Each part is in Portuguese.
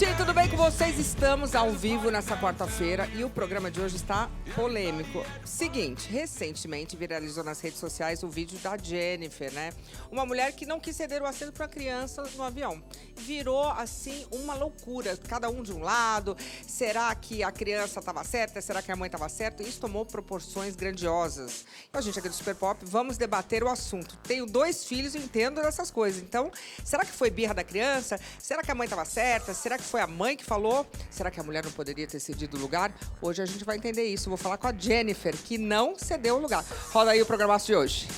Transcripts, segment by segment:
gente, tudo bem com vocês? Estamos ao vivo nessa quarta-feira e o programa de hoje está polêmico. Seguinte, recentemente viralizou nas redes sociais o vídeo da Jennifer, né? Uma mulher que não quis ceder o assento para criança no avião. Virou, assim, uma loucura. Cada um de um lado. Será que a criança estava certa? Será que a mãe estava certa? Isso tomou proporções grandiosas. E a gente aqui do Super Pop, vamos debater o assunto. Tenho 2 filhos e entendo dessas coisas. Então, será que foi birra da criança? Será que a mãe estava certa? Será que foi a mãe que falou? Será que a mulher não poderia ter cedido o lugar? Hoje a gente vai entender isso. Vou falar com a Jennifer, que não cedeu o lugar. Roda aí o programaço de hoje.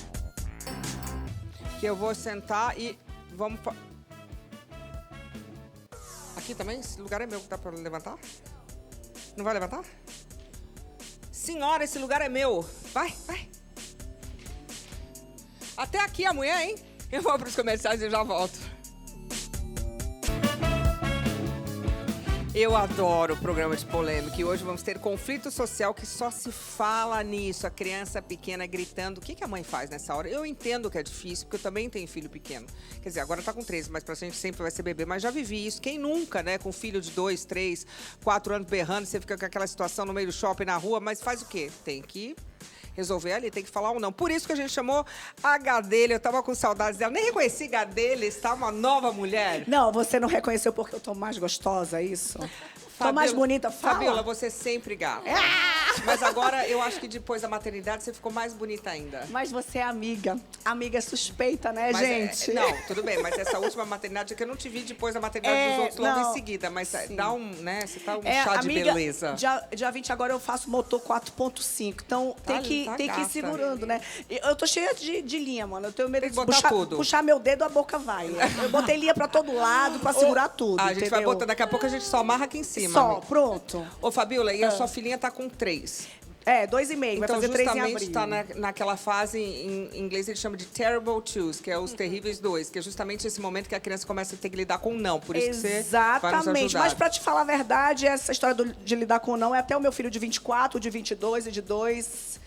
Que eu vou sentar e vamos... Aqui também? Esse lugar é meu, que dá pra levantar? Não vai levantar? Senhora, esse lugar é meu. Vai, vai. Até aqui a mulher, hein? Eu vou pros comerciais e já volto. Eu adoro o programa de polêmica e hoje vamos ter conflito social que só se fala nisso. A criança pequena gritando. O que a mãe faz nessa hora? Eu entendo que é difícil, porque eu também tenho filho pequeno. Quer dizer, agora tá com 13, mas pra gente sempre vai ser bebê. Mas já vivi isso. Quem nunca, né? Com filho de 2, 3, 4 anos berrando, você fica com aquela situação no meio do shopping, na rua, mas faz o quê? Tem que resolver ali, tem que falar ou não. Por isso que a gente chamou a Gadelha. Eu tava com saudades dela. Nem reconheci Gadelha, está uma nova mulher. Não, você não reconheceu porque eu tô mais gostosa, é isso? Tô mais bonita, fala. Fabiola, você sempre gata. Mas agora, eu acho que depois da maternidade, você ficou mais bonita ainda. Mas você é amiga. Amiga é suspeita, né, Mas gente? não, tudo bem, mas essa última maternidade é que eu não te vi depois da maternidade dos outros logo em seguida. Mas sim. dá um, né? Você tá um chá de amiga, beleza. Dia 20 agora eu faço motor 4.5. Então tem que ir segurando, né? Eu tô cheia de linha, mano. Eu tenho medo de puxar meu dedo, a boca vai. Eu botei linha pra todo lado pra segurar tudo. A gente vai botar, daqui a pouco a gente só amarra aqui em cima. Só, pronto. Ô, Fabiola, e a sua filhinha tá com 3. 2,5, vai fazer 3 em abril. Então, justamente está naquela fase, em inglês ele chama de terrible twos, que é os terríveis 2, que é justamente esse momento que a criança começa a ter que lidar com o não. Por isso que você vai nos ajudar. Mas para te falar a verdade, essa história de lidar com o não é até o meu filho de 24, de 22 e de 2.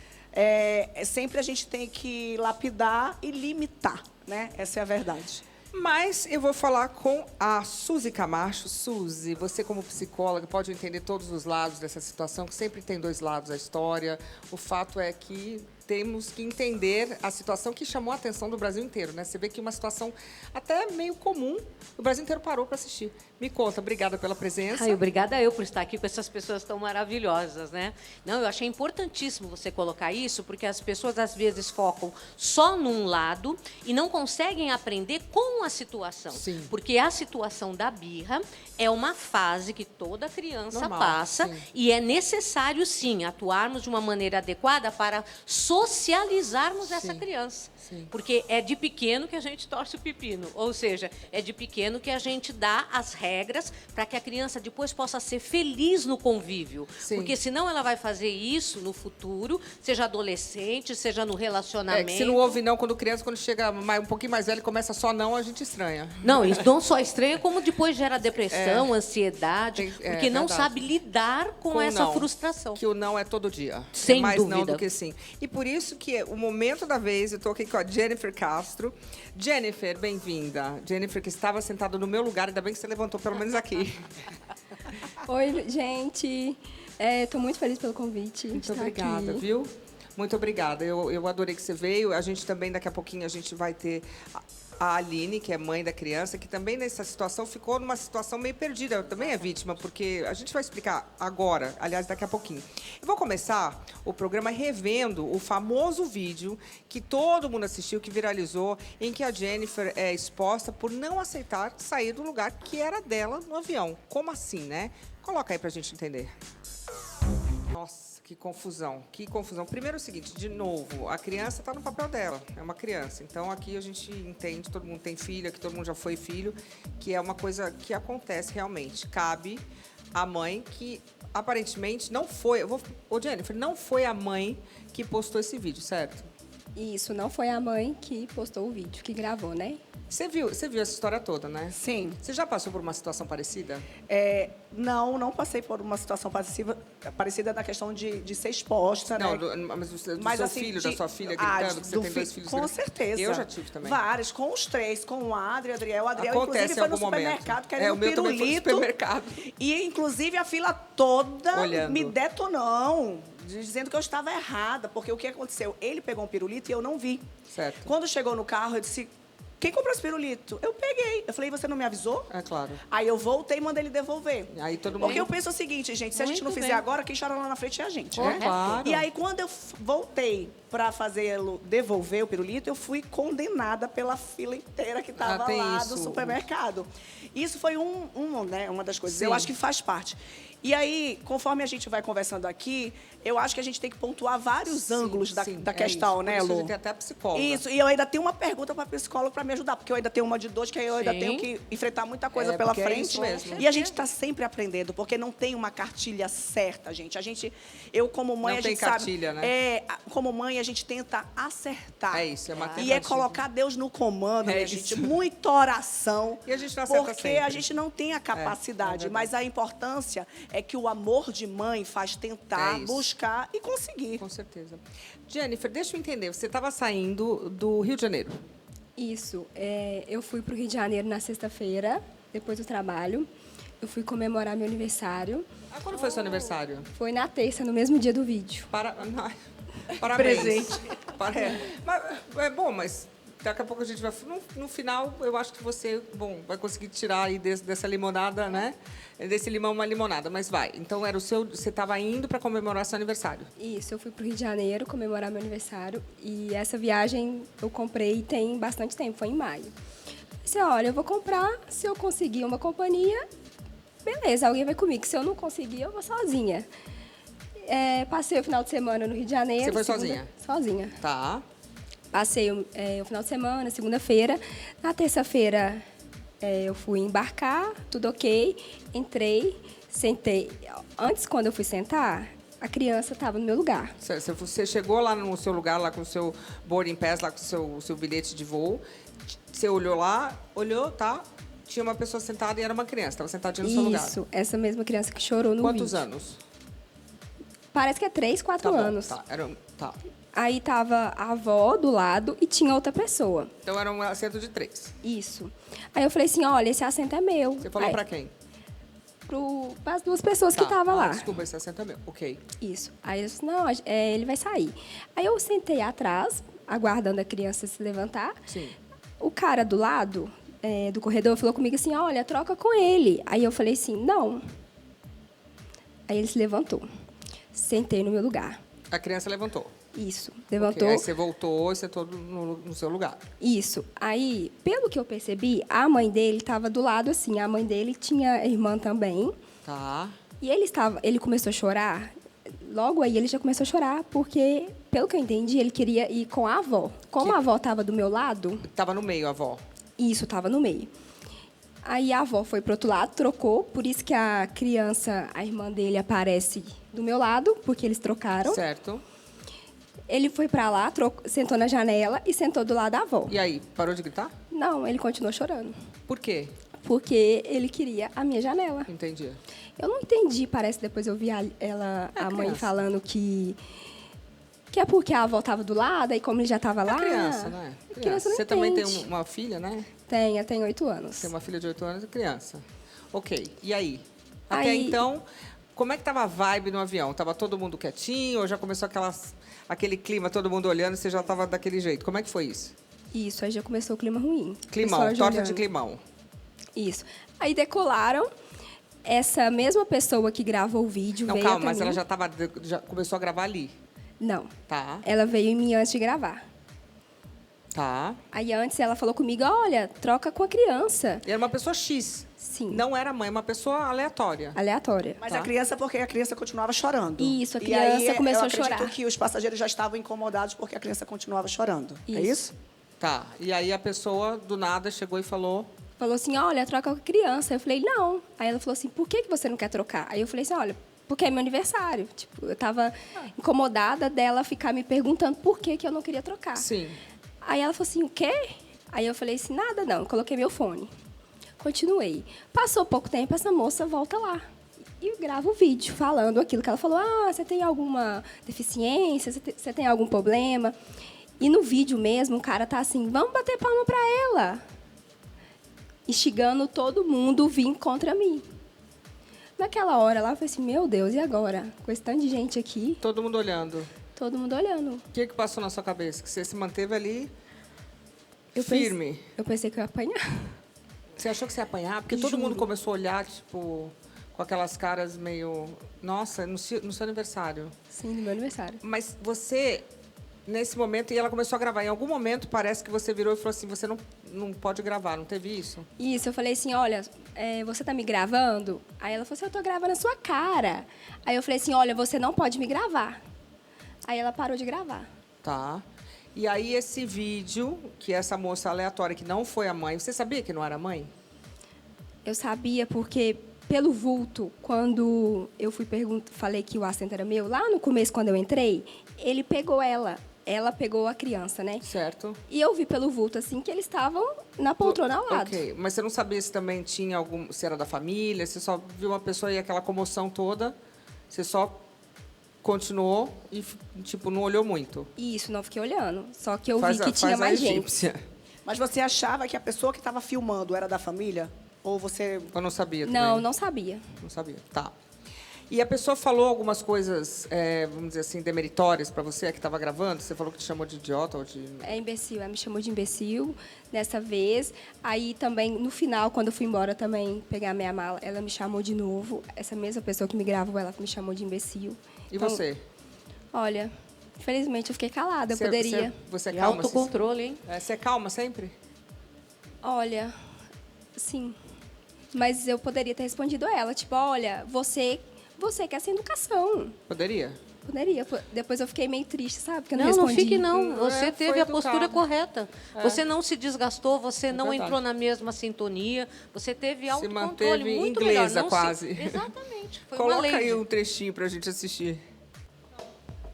Sempre a gente tem que lapidar e limitar, né? Essa é a verdade. Mas eu vou falar com a Suzy Camacho. Suzy, você como psicóloga pode entender todos os lados dessa situação, que sempre tem 2 lados da história. O fato é que temos que entender a situação que chamou a atenção do Brasil inteiro, né? Você vê que uma situação até meio comum, o Brasil inteiro parou para assistir. Me conta, obrigada pela presença. Obrigada eu por estar aqui com essas pessoas tão maravilhosas, né? Não, eu achei importantíssimo você colocar isso, porque as pessoas às vezes focam só num lado e não conseguem aprender com a situação. Sim. Porque a situação da birra é uma fase que toda criança Normal, passa, sim. e é necessário, sim, atuarmos de uma maneira adequada para socializarmos essa criança. Sim. Porque é de pequeno que a gente torce o pepino. Ou seja, é de pequeno que a gente dá as regras para que a criança depois possa ser feliz no convívio. Sim. Porque senão ela vai fazer isso no futuro, seja adolescente, seja no relacionamento. Que se não ouve não quando criança, quando chega um pouquinho mais velho e começa só não, a gente estranha. Não, isso não só estranha, como depois gera depressão, ansiedade, porque não verdade. sabe lidar com essa não. frustração. Que o não é todo dia. Sem é mais dúvida. não do que sim. E por isso que o momento da vez, eu estou aqui com a Jennifer Castro. Jennifer, bem-vinda. Jennifer, que estava sentada no meu lugar, ainda bem que você levantou pelo menos aqui. Oi, gente. Estou muito feliz pelo convite. Muito obrigada, viu? Muito obrigada. Eu adorei que você veio. A gente também, daqui a pouquinho, a gente vai ter a Aline, que é mãe da criança, que também nessa situação ficou numa situação meio perdida. Também é vítima, porque a gente vai explicar agora, aliás, daqui a pouquinho. Eu vou começar o programa revendo o famoso vídeo que todo mundo assistiu, que viralizou, em que a Jennifer é exposta por não aceitar sair do lugar que era dela no avião. Como assim, né? Coloca aí pra gente entender. Nossa, que confusão, que confusão. Primeiro é o seguinte, de novo, a criança está no papel dela, é uma criança. Então, aqui a gente entende, todo mundo tem filho, aqui todo mundo já foi filho, que é uma coisa que acontece realmente. Cabe à mãe que, aparentemente, não foi... Ô, Jennifer, não foi a mãe que postou esse vídeo, certo? Isso, não foi a mãe que postou o vídeo, que gravou, né? Você viu essa história toda, né? Sim. Você já passou por uma situação parecida? Não passei por uma situação parecida na questão de ser exposta, Não, né? mas do seu assim, filho, da sua filha gritando, que você tem 2 filhos. Com certeza. Eu já tive também. Várias, com os 3, com o Adriel. O Adriel, Acontece inclusive, foi no em algum supermercado momento. querendo O meu também foi no pirulito. supermercado. E, inclusive, a fila toda Olhando. me detonou, dizendo que eu estava errada. Porque o que aconteceu? Ele pegou um pirulito e eu não vi. Certo. Quando chegou no carro, eu disse... Quem comprou esse pirulito? Eu peguei. Eu falei, você não me avisou? É claro. Aí eu voltei e mandei ele devolver. Aí todo mundo... Porque eu penso o seguinte, gente, se a gente não Muito fizer bem. agora, quem chora lá na frente é a gente, É, né? claro. E aí, quando eu voltei para fazê-lo devolver o pirulito, eu fui condenada pela fila inteira que estava tem lá isso. do supermercado. Isso foi uma das coisas. Sim. Eu acho que faz parte. E aí, conforme a gente vai conversando aqui, eu acho que a gente tem que pontuar vários ângulos da é questão, isso. né, Por isso a Lu? gente tem até a psicóloga. Isso, e eu ainda tenho uma pergunta para psicólogo para me ajudar, porque eu ainda tenho uma de 2, que aí eu ainda Sim. tenho que enfrentar muita coisa É, pela porque é frente. isso mesmo. E a gente está sempre aprendendo, porque não tem uma cartilha certa, gente. Eu como mãe, Não a tem gente cartilha, sabe, né? como mãe a gente tenta acertar. É isso, é uma E é tentativa. colocar Deus no comando, É minha isso. gente. Muita oração. E a gente não acerta porque sempre. a gente não tem a capacidade, verdade. mas a importância é que o amor de mãe faz tentar, É isso. buscar e conseguir. Com certeza. Jennifer, deixa eu entender. Você estava saindo do Rio de Janeiro. Isso. Eu fui para o Rio de Janeiro na sexta-feira, depois do trabalho. Eu fui comemorar meu aniversário. Quando foi seu aniversário? Foi na terça, no mesmo dia do vídeo. Parabéns. Presente. Mas, é bom, mas daqui a pouco a gente vai... No final, eu acho que você vai conseguir tirar aí dessa limonada, né? Desse limão uma limonada, mas vai. Então, você estava indo para comemorar seu aniversário. Isso, eu fui para o Rio de Janeiro comemorar meu aniversário. E essa viagem eu comprei tem bastante tempo, foi em maio. Pensei, olha, eu vou comprar, se eu conseguir uma companhia, beleza, alguém vai comigo. Se eu não conseguir, eu vou sozinha. Passei o final de semana no Rio de Janeiro. Você foi sozinha? Sozinha. Tá. Passei o final de semana, segunda-feira. Na terça-feira, eu fui embarcar, tudo ok. Entrei, sentei. Antes, quando eu fui sentar, a criança estava no meu lugar. Você chegou lá no seu lugar, lá com o seu boarding pass, lá com o seu bilhete de voo. Você olhou lá, tá? Tinha uma pessoa sentada e era uma criança. Estava sentadinha no seu lugar. Isso, essa mesma criança que chorou no Quantos vídeo. anos? Parece que é 3, 4 Tá bom, anos. tá. Aí tava a avó do lado e tinha outra pessoa. Então era um assento de 3. Isso. Aí eu falei assim, olha, esse assento é meu. Você falou Aí, pra quem? Para as duas pessoas que estavam lá. Desculpa, esse assento é meu. Ok. Isso. Aí eu disse, não, ele vai sair. Aí eu sentei atrás, aguardando a criança se levantar. Sim. O cara do lado do corredor falou comigo assim, olha, troca com ele. Aí eu falei assim, não. Aí ele se levantou. Sentei no meu lugar. A criança levantou. Isso. Levantou. Okay. Aí você voltou e sentou no seu lugar. Isso. Aí, pelo que eu percebi, a mãe dele estava do lado assim. A mãe dele tinha irmã também. Tá. E ele começou a chorar. Logo aí ele já começou a chorar, porque, pelo que eu entendi, ele queria ir com a avó. Como a avó estava do meu lado... Tava no meio, a avó. Isso, estava no meio. Aí a avó foi pro outro lado, trocou. Por isso que a criança, a irmã dele, aparece do meu lado, porque eles trocaram. Certo. Ele foi para lá, sentou na janela e sentou do lado da avó. E aí, parou de gritar? Não, ele continuou chorando. Por quê? Porque ele queria a minha janela. Entendi. Eu não entendi, parece, depois eu vi a mãe criança. falando que é porque a avó estava do lado, e como ele já estava lá... Criança, né? Criança não Você também tem entende. uma filha, né? Tem 8 anos. Tem uma filha de 8 anos e criança. Ok. E aí? Até Aí- então, como é que tava a vibe no avião? Tava todo mundo quietinho ou já começou aquele clima, todo mundo olhando e você já tava daquele jeito? Como é que foi isso? Isso, aí já começou o clima ruim. Climão, Pessoal já torta olhando. de climão. Isso. Aí decolaram. Essa mesma pessoa que gravou o vídeo Não, veio calma, até mas mim. ela já começou a gravar ali. Não. Tá, Ela veio em mim antes de gravar. tá. Aí antes ela falou comigo, olha, troca com a criança. E era uma pessoa X. Sim. Não era mãe, uma pessoa aleatória. Aleatória. Mas Tá. a criança, porque a criança continuava chorando. Isso, a E criança aí, começou eu a chorar. acredito que os passageiros já estavam incomodados porque a criança continuava chorando. É Isso. isso? Tá. E aí a pessoa, do nada, chegou e falou... Falou assim, olha, troca com a criança. Eu falei, não. Aí ela falou assim, por que você não quer trocar? Aí eu falei assim, olha, Porque é meu aniversário. Tipo, eu estava incomodada dela ficar me perguntando por que eu não queria trocar. Sim. Aí ela falou assim, o quê? Aí eu falei assim, nada não. Eu coloquei meu fone. Continuei. Passou pouco tempo, essa moça volta lá. E eu gravo um vídeo falando aquilo que ela falou. Ah, você tem alguma deficiência? Você tem algum problema? E no vídeo mesmo, o cara tá assim, vamos bater palma pra ela. Instigando todo mundo a vir contra mim. Naquela hora lá, eu falei assim, meu Deus, e agora? Com esse tanto de gente aqui. Todo mundo olhando. Todo mundo olhando. O que passou na sua cabeça? Que você se manteve ali Eu firme? Eu pensei que eu ia apanhar. Você achou que você ia apanhar? Porque todo mundo começou a olhar, tipo, com aquelas caras meio... Nossa, no seu aniversário. Sim, no meu aniversário. Mas você, nesse momento, e ela começou a gravar. Em algum momento, parece que você virou e falou assim, você não pode gravar, não teve isso? Isso, eu falei assim, olha, você tá me gravando? Aí ela falou assim, eu tô gravando a sua cara. Aí eu falei assim, olha, você não pode me gravar. Aí ela parou de gravar. Tá. E aí esse vídeo, que essa moça aleatória, que não foi a mãe, você sabia que não era a mãe? Eu sabia porque, pelo vulto, quando eu falei que o assento era meu, lá no começo, quando eu entrei, ele pegou ela. Ela pegou a criança, né? Certo. E eu vi pelo vulto, assim, que eles estavam na poltrona ao lado. Ok, mas você não sabia se também tinha se era da família, você só viu uma pessoa e aquela comoção toda, você só continuou e, tipo, não olhou muito. Isso, não fiquei olhando. Só que eu vi que tinha mais gente. Mas você achava que a pessoa que estava filmando era da família? Ou você... Eu não sabia também. Não sabia. Não sabia, tá. E a pessoa falou algumas coisas, vamos dizer assim, demeritórias para você, que estava gravando? Você falou que te chamou de idiota ou de... É imbecil, ela me chamou de imbecil dessa vez. Aí também, no final, quando eu fui embora também pegar minha mala, ela me chamou de novo. Essa mesma pessoa que me gravou, ela me chamou de imbecil. E então, você? Olha, infelizmente eu fiquei calada, eu poderia... Você é E calma? autocontrole, hein? Você é calma sempre? Olha, sim. Mas eu poderia ter respondido a ela, tipo, olha, você quer sem educação. Poderia? Poderia. Depois eu fiquei meio triste, sabe? Porque eu não Não, respondi. não fique não. Você teve a postura educado. correta. Você não se desgastou, você não verdade. entrou na mesma sintonia, você teve Se autocontrole manteve muito inglesa, melhor. Não quase. Exatamente. Foi uma Coloca lady. aí um trechinho pra gente assistir.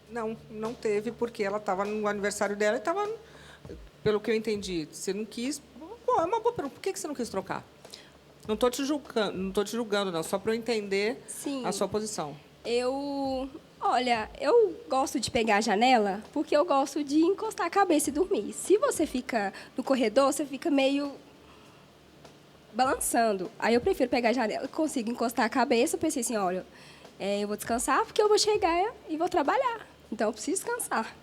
Não teve, porque ela estava no aniversário dela e estava, pelo que eu entendi, você não quis. Pô, é uma boa pergunta. Por que você não quis trocar? Não estou te julgando, não, só para eu entender Sim. a sua posição. Olha, eu gosto de pegar a janela porque eu gosto de encostar a cabeça e dormir. Se você fica no corredor, você fica meio balançando. Aí eu prefiro pegar a janela, consigo encostar a cabeça. Eu pensei assim, olha, eu vou descansar porque eu vou chegar e vou trabalhar. Então eu preciso descansar.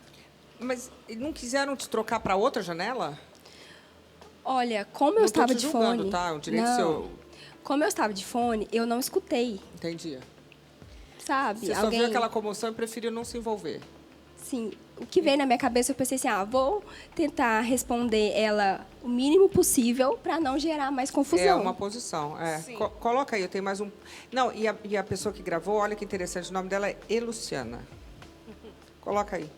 Mas não quiseram te trocar para outra janela? Olha, como eu Não estava tô te de julgando, fone... tá? O direito não. seu. Como eu estava de fone, eu não escutei, Entendi. sabe? Você só viu aquela comoção e preferiu não se envolver. Sim, o que veio na minha cabeça, eu pensei assim, vou tentar responder ela o mínimo possível para não gerar mais confusão. É uma posição. Coloca aí, eu tenho mais um... Não, e a pessoa que gravou, olha que interessante, o nome dela é Eluciana. Coloca aí.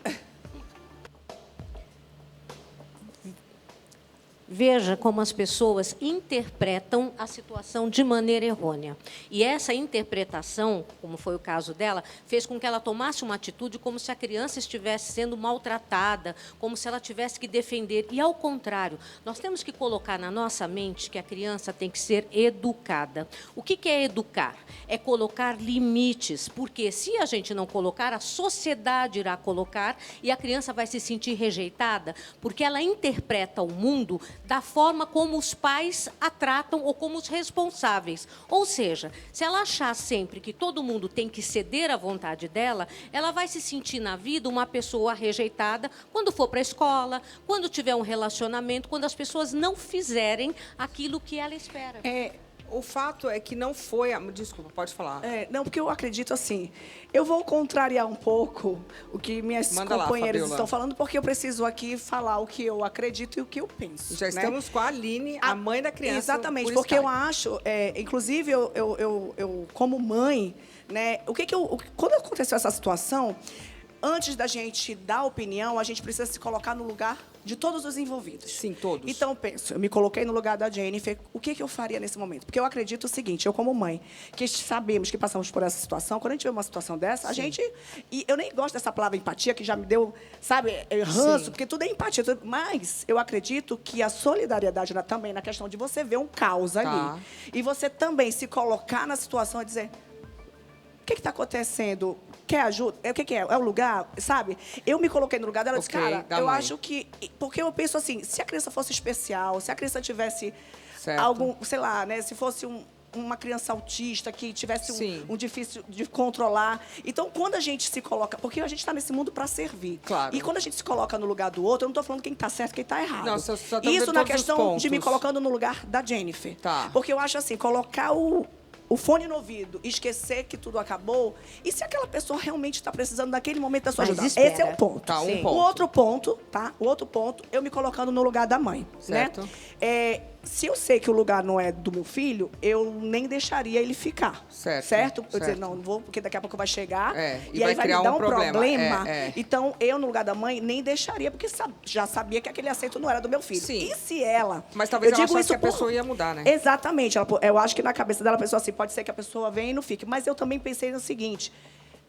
Veja como as pessoas interpretam a situação de maneira errônea. E essa interpretação, como foi o caso dela, fez com que ela tomasse uma atitude como se a criança estivesse sendo maltratada, como se ela tivesse que defender. E, ao contrário, nós temos que colocar na nossa mente que a criança tem que ser educada. O que é educar? É colocar limites, porque se a gente não colocar, a sociedade irá colocar e a criança vai se sentir rejeitada, porque ela interpreta o mundo da forma como os pais a tratam ou como os responsáveis. Ou seja, se ela achar sempre que todo mundo tem que ceder à vontade dela, ela vai se sentir na vida uma pessoa rejeitada quando for para a escola, quando tiver um relacionamento, quando as pessoas não fizerem aquilo que ela espera. O fato é que não foi... Desculpa, pode falar. Não, porque eu acredito assim, eu vou contrariar um pouco o que minhas companheiras estão falando, porque eu preciso aqui falar o que eu acredito e o que eu penso. Já estamos com a Aline, a mãe da criança. Exatamente, porque eu acho, inclusive, eu como mãe, né, quando aconteceu essa situação, antes da gente dar opinião, a gente precisa se colocar no lugar de todos os envolvidos. Sim, todos. Então, penso, eu me coloquei no lugar da Jennifer, o que eu faria nesse momento? Porque eu acredito o seguinte, eu como mãe, que sabemos que passamos por essa situação, quando a gente vê uma situação dessa, a gente... E eu nem gosto dessa palavra empatia, que já me deu, sabe, ranço, porque tudo é empatia. Mas eu acredito que a solidariedade também na questão de você ver um caos ali. E você também se colocar na situação e dizer... O que está acontecendo? Quer ajuda? O que é? É o lugar? Sabe? Eu me coloquei no lugar dela e disse, cara, eu acho que... Porque eu penso assim, se a criança fosse especial, se a criança tivesse algum, sei lá, né? Se fosse uma criança autista que tivesse um difícil de controlar. Então, quando a gente se coloca... Porque a gente está nesse mundo para servir. Claro. E quando a gente se coloca no lugar do outro, eu não estou falando quem está certo e quem está errado. Não, só isso na questão de me colocando no lugar da Jennifer. Porque eu acho assim, colocar o fone no ouvido, esquecer que tudo acabou. E se aquela pessoa realmente está precisando naquele momento da sua ajuda? Esse é o ponto. Tá, um ponto. O outro ponto, tá? O outro ponto, eu me colocando no lugar da mãe. Certo. Né? Se eu sei que o lugar não é do meu filho, eu nem deixaria ele ficar. Certo? Eu dizer, não vou, porque daqui a pouco vai chegar e aí vai me dar um problema. É. Então, eu, no lugar da mãe, nem deixaria, porque já sabia que aquele assento não era do meu filho. Sim. E se ela... Mas talvez ela achasse que a pessoa ia mudar, né? Exatamente. Eu acho que na cabeça dela, a pessoa assim, pode ser que a pessoa venha e não fique. Mas eu também pensei no seguinte...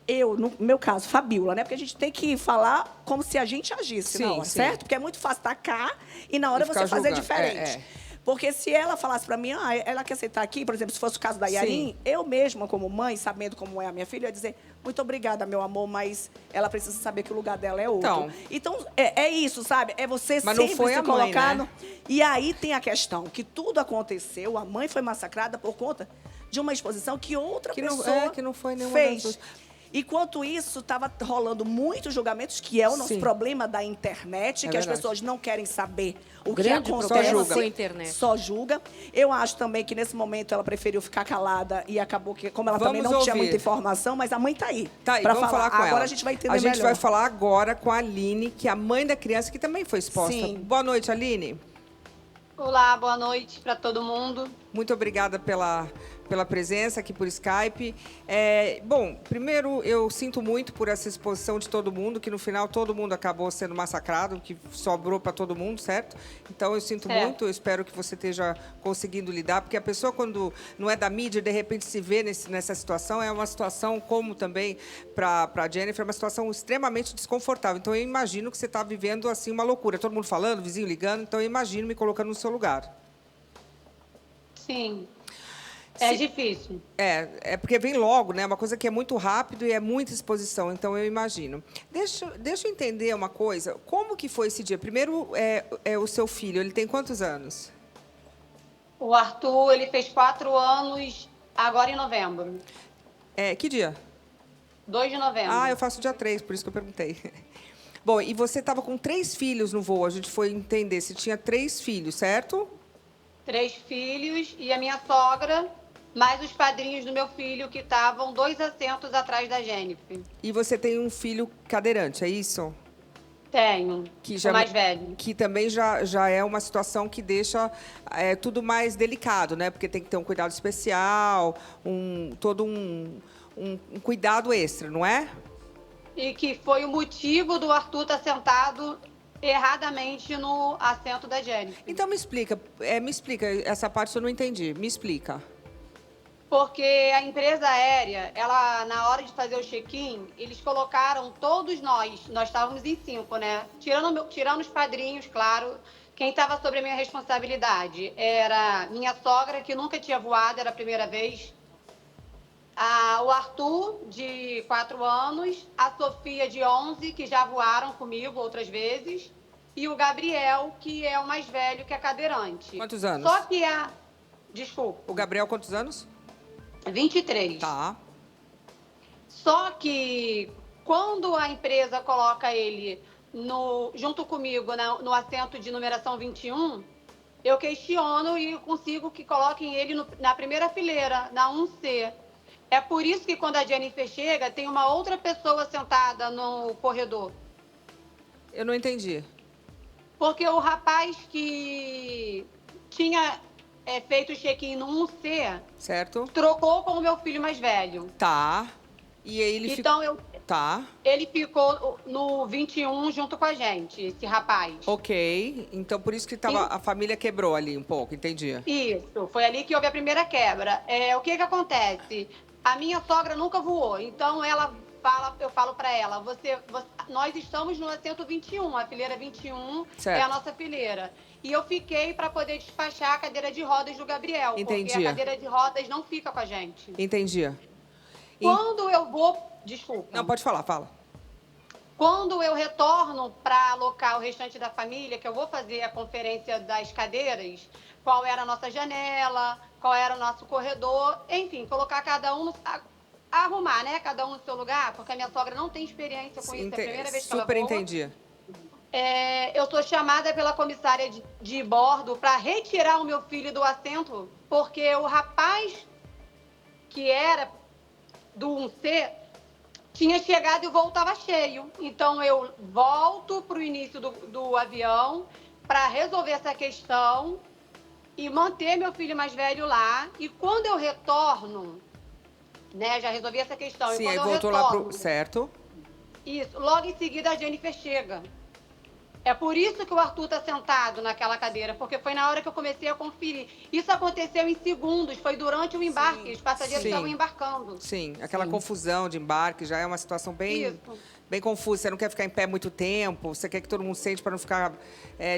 Eu, no meu caso, Fabíola, né? Porque a gente tem que falar como se a gente agisse na hora, certo? Porque é muito fácil tacar e na hora você fazer diferente. Porque se ela falasse para mim, ela quer sentar aqui, por exemplo, se fosse o caso da Yarin, eu mesma, como mãe, sabendo como é a minha filha, eu ia dizer, muito obrigada, meu amor, mas ela precisa saber que o lugar dela é outro. Então é isso, sabe? É você mas sempre não foi se colocar... Mãe, né? E aí tem a questão que tudo aconteceu, a mãe foi massacrada por conta de uma exposição que outra pessoa que não foi nenhuma fez. Enquanto isso, estava rolando muitos julgamentos, que é o nosso problema da internet, que as pessoas não querem saber o que acontece. Só julga. Eu acho também que, nesse momento, ela preferiu ficar calada e acabou que, como ela também não tinha muita informação, mas a mãe está aí. Tá aí, vamos falar com ela. Agora a gente vai entender melhor. A gente vai falar agora com a Aline, que é a mãe da criança, que também foi exposta. Sim. Boa noite, Aline. Olá, boa noite para todo mundo. Muito obrigada pela presença aqui por Skype. Bom, primeiro, eu sinto muito por essa exposição de todo mundo, que no final todo mundo acabou sendo massacrado, que sobrou para todo mundo, certo? Então, eu sinto muito, eu espero que você esteja conseguindo lidar, porque a pessoa, quando não é da mídia, de repente se vê nessa situação, é uma situação, como também para a Jennifer, uma situação extremamente desconfortável. Então, eu imagino que você está vivendo assim uma loucura. Todo mundo falando, vizinho ligando, então eu imagino me colocando no seu lugar. Sim. É difícil. É porque vem logo, né? Uma coisa que é muito rápido e é muita exposição, então eu imagino. Deixa eu entender uma coisa. Como que foi esse dia? Primeiro, o seu filho, ele tem quantos anos? O Arthur, ele fez 4 anos agora em novembro. Que dia? 2 de novembro. Eu faço dia 3, por isso que eu perguntei. Bom, e você estava com 3 filhos no voo, a gente foi entender. Você tinha 3 filhos, certo? 3 filhos e a minha sogra, mais os padrinhos do meu filho, que estavam 2 assentos atrás da Jennifer. E você tem um filho cadeirante, é isso? Tenho, o mais velho. Que também já é uma situação que deixa tudo mais delicado, né? Porque tem que ter um cuidado especial, todo um cuidado extra, não é? E que foi o motivo do Arthur estar sentado erradamente no assento da Jennifer. Então me explica essa parte eu não entendi. Me explica. Porque a empresa aérea, ela, na hora de fazer o check-in, eles colocaram todos nós estávamos em 5, né? Tirando os padrinhos, claro. Quem estava sobre a minha responsabilidade era minha sogra, que nunca tinha voado, era a primeira vez. O Arthur, de 4 anos, a Sofia, de 11, que já voaram comigo outras vezes, e o Gabriel, que é o mais velho, que é cadeirante. Quantos anos? Só que Desculpa. O Gabriel, quantos anos? 23. Tá. Só que quando a empresa coloca ele junto comigo no assento de numeração 21, eu questiono e consigo que coloquem ele na primeira fileira, na 1C. É por isso que quando a Jennifer chega, tem uma outra pessoa sentada no corredor. Eu não entendi. Porque o rapaz que tinha feito o check-in no 1C... Certo. Trocou com o meu filho mais velho. Tá. E aí ele então, ficou... Tá. Ele ficou no 21 junto com a gente, esse rapaz. Ok. Então, por isso que a família quebrou ali um pouco, entendi. Isso, foi ali que houve a primeira quebra. O que acontece? A minha sogra nunca voou, então eu falo para ela, nós estamos no assento 21, a fileira 21 certo. é a nossa fileira. E eu fiquei para poder despachar a cadeira de rodas do Gabriel, entendi. porque a cadeira de rodas não fica com a gente. Entendi. Quando eu vou... Desculpa. Não, pode falar, fala. Quando eu retorno para alocar o restante da família, que eu vou fazer a conferência das cadeiras, qual era a nossa janela, qual era o nosso corredor, enfim, colocar cada um, arrumar, né? Cada um no seu lugar, porque a minha sogra não tem experiência com isso, é a primeira vez que ela voa. Super entendi. Eu sou chamada pela comissária de bordo para retirar o meu filho do assento, porque o rapaz que era do 1C tinha chegado e o voo estava cheio. Então, eu volto para o início do avião para resolver essa questão e manter meu filho mais velho lá. E quando eu retorno, né, já resolvi essa questão. Sim, e quando aí eu voltou retorno, lá pro... Certo. Isso, logo em seguida a Jennifer chega. É por isso que o Arthur está sentado naquela cadeira, porque foi na hora que eu comecei a conferir. Isso aconteceu em segundos, foi durante o embarque, os passageiros estavam embarcando. Sim, aquela confusão de embarque já é uma situação bem confusa. Você não quer ficar em pé muito tempo, você quer que todo mundo sente para não ficar